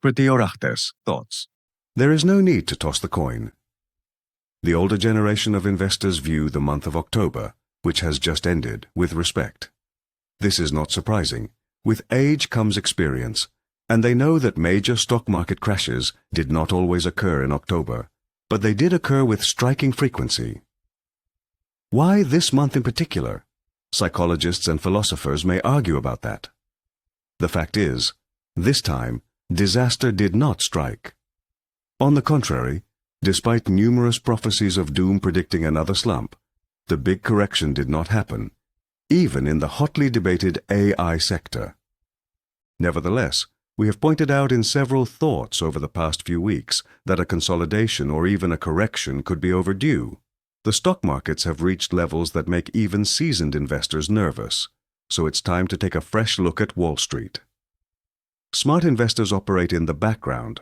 Pretiorates Thoughts. There is no need to toss the coin. The older generation of investors view the month of October, which has just ended, with respect. This is not surprising. With age comes experience, and they know that major stock market crashes did not always occur in October, but they did occur with striking frequency. Why this month in particular? Psychologists and philosophers may argue about that. The fact is, this time, disaster did not strike. On the contrary, despite numerous prophecies of doom predicting another slump, the big correction did not happen, even in the hotly debated AI sector. Nevertheless, we have pointed out in several thoughts over the past few weeks that a consolidation or even a correction could be overdue. The stock markets have reached levels that make even seasoned investors nervous, so it's time to take a fresh look at Wall Street. Smart investors operate in the background.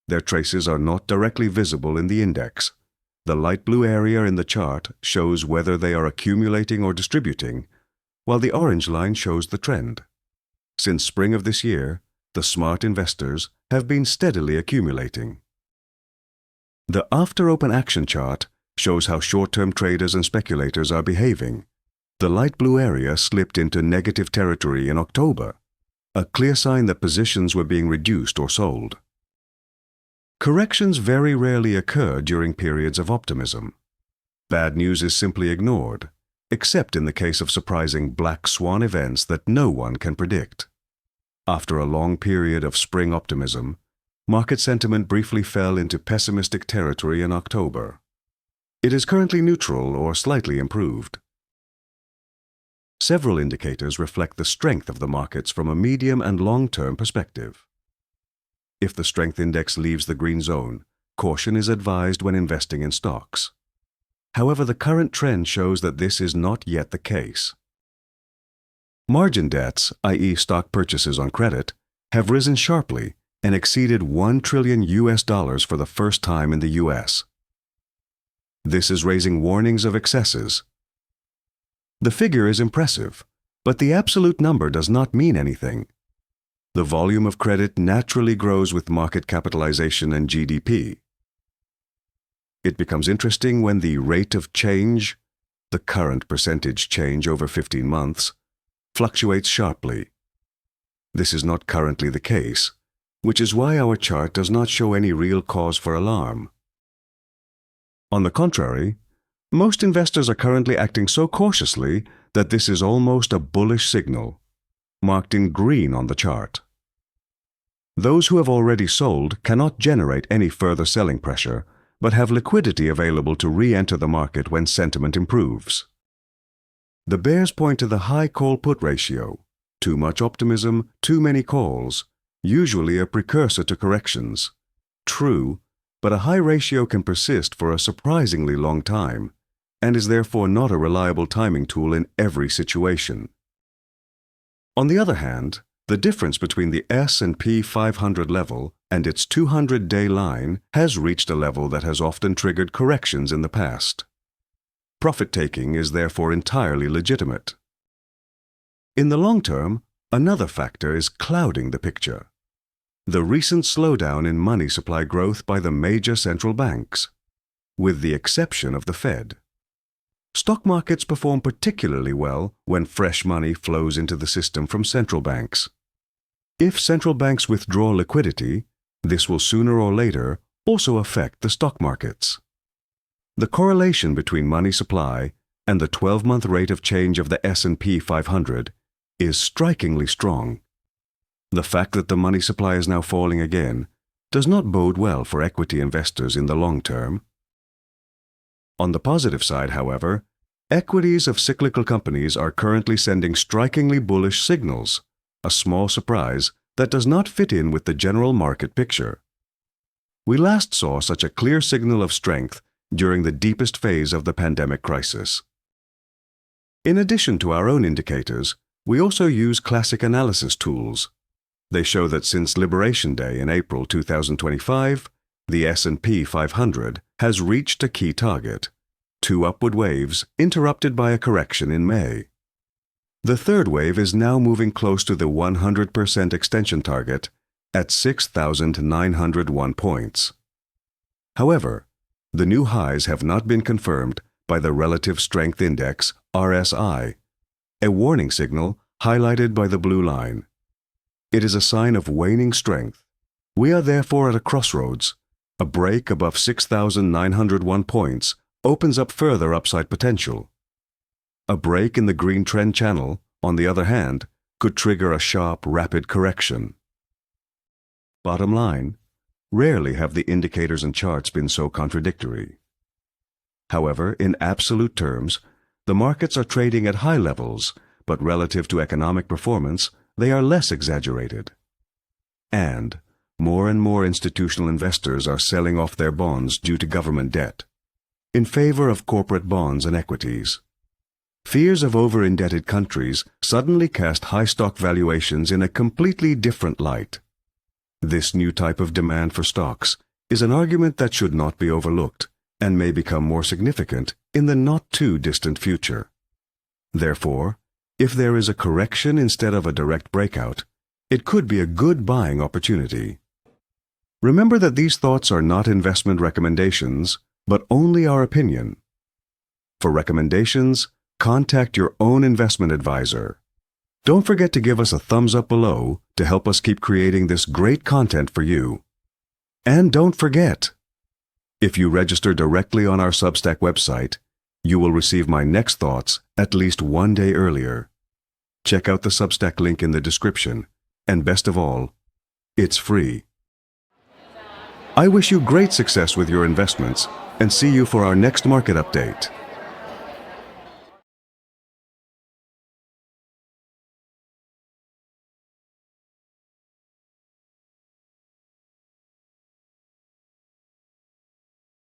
Their traces are not directly visible in the index. The light blue area in the chart shows whether they are accumulating or distributing, while the orange line shows the trend. Since spring of this year, the smart investors have been steadily accumulating. The after-open action chart shows how short-term traders and speculators are behaving. The light blue area slipped into negative territory in October, a clear sign that positions were being reduced or sold. Corrections very rarely occur during periods of optimism. Bad news is simply ignored, except in the case of surprising black swan events that no one can predict. After a long period of spring optimism, market sentiment briefly fell into pessimistic territory in October. It is currently neutral or slightly improved. Several indicators reflect the strength of the markets from a medium and long-term perspective. If the strength index leaves the green zone, caution is advised when investing in stocks. However, the current trend shows that this is not yet the case. Margin debts, i.e. stock purchases on credit, have risen sharply and exceeded $1 trillion for the first time in the U.S. This is raising warnings of excesses. The figure is impressive, but the absolute number does not mean anything. The volume of credit naturally grows with market capitalization and GDP. It becomes interesting when the rate of change, the current percentage change over 15 months, fluctuates sharply. This is not currently the case, which is why our chart does not show any real cause for alarm. On the contrary, most investors are currently acting so cautiously that this is almost a bullish signal, marked in green on the chart. Those who have already sold cannot generate any further selling pressure, but have liquidity available to re-enter the market when sentiment improves. The bears point to the high call-put ratio, too much optimism, too many calls, usually a precursor to corrections. True, but a high ratio can persist for a surprisingly long time, and is therefore not a reliable timing tool in every situation. On the other hand, the difference between the S&P 500 level and its 200-day line has reached a level that has often triggered corrections in the past. Profit-taking is therefore entirely legitimate. In the long term, another factor is clouding the picture: the recent slowdown in money supply growth by the major central banks, with the exception of the Fed. Stock markets perform particularly well when fresh money flows into the system from central banks. If central banks withdraw liquidity, this will sooner or later also affect the stock markets. The correlation between money supply and the 12-month rate of change of the S&P 500 is strikingly strong. The fact that the money supply is now falling again does not bode well for equity investors in the long term. On the positive side, however, equities of cyclical companies are currently sending strikingly bullish signals, a small surprise that does not fit in with the general market picture. We last saw such a clear signal of strength during the deepest phase of the pandemic crisis. In addition to our own indicators, we also use classic analysis tools. They show that since Liberation Day in April 2025, the S&P 500 has reached a key target: 2 upward waves interrupted by a correction in May. The third wave is now moving close to the 100% extension target at 6,901 points. However, the new highs have not been confirmed by the Relative Strength Index, RSI, a warning signal highlighted by the blue line. It is a sign of waning strength. We are therefore at a crossroads. A break above 6,901 points opens up further upside potential. A break in the green trend channel, on the other hand, could trigger a sharp, rapid correction. Bottom line, rarely have the indicators and charts been so contradictory. However, in absolute terms, the markets are trading at high levels, but relative to economic performance, they are less exaggerated. And more and more institutional investors are selling off their bonds due to government debt, in favor of corporate bonds and equities. Fears of over-indebted countries suddenly cast high stock valuations in a completely different light. This new type of demand for stocks is an argument that should not be overlooked and may become more significant in the not-too-distant future. Therefore, if there is a correction instead of a direct breakout, it could be a good buying opportunity. Remember that these thoughts are not investment recommendations, but only our opinion. For recommendations, contact your own investment advisor. Don't forget to give us a thumbs up below to help us keep creating this great content for you. And don't forget, if you register directly on our Substack website, you will receive my next thoughts at least one day earlier. Check out the Substack link in the description, and best of all, it's free. I wish you great success with your investments and see you for our next market update.